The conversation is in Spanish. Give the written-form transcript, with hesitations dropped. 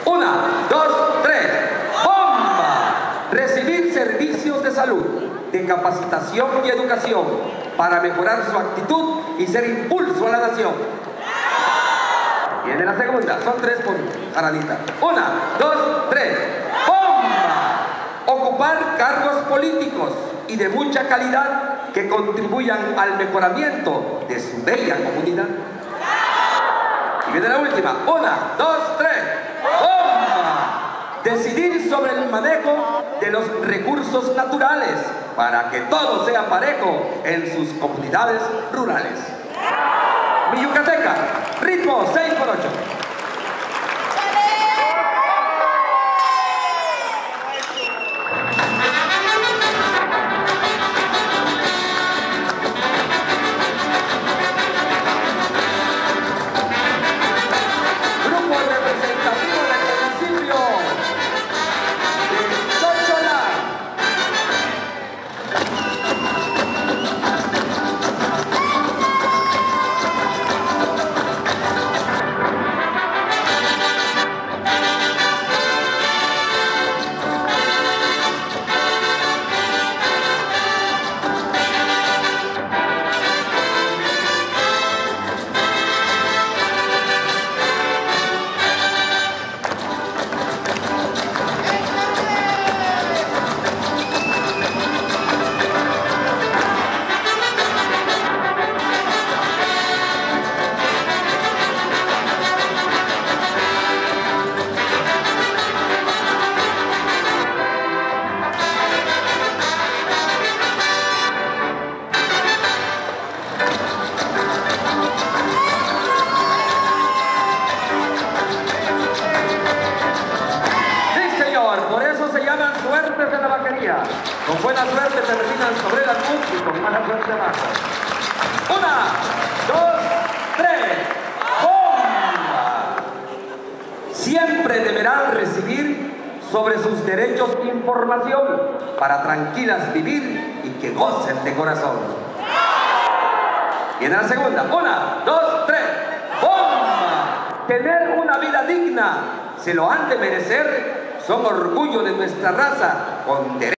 Una, dos, tres. ¡Bomba! Recibir servicios de salud, de capacitación y educación para mejorar su actitud y ser impulso a la nación. Viene la segunda, son 3 por Aranita. Una, dos, tres. ¡Bomba! Ocupar cargos políticos y de mucha calidad que contribuyan al mejoramiento de su bella comunidad. Y viene la última. Una, dos, tres. ¡Bomba! Decidir sobre el manejo de los recursos naturales para que todo sea parejo en sus comunidades rurales. Mi Yucateca, ritmo 6x8. Suertes de la vaquería. Con buena suerte terminan sobre el almud y con mala suerte abajo. Una, dos, tres. ¡Bomba! Siempre deberán recibir sobre sus derechos información para tranquilas vivir y que gocen de corazón. Viene la segunda. Una, dos, tres. ¡Bomba! Tener una vida digna se lo han de merecer. Son orgullo de nuestra raza, con derechos.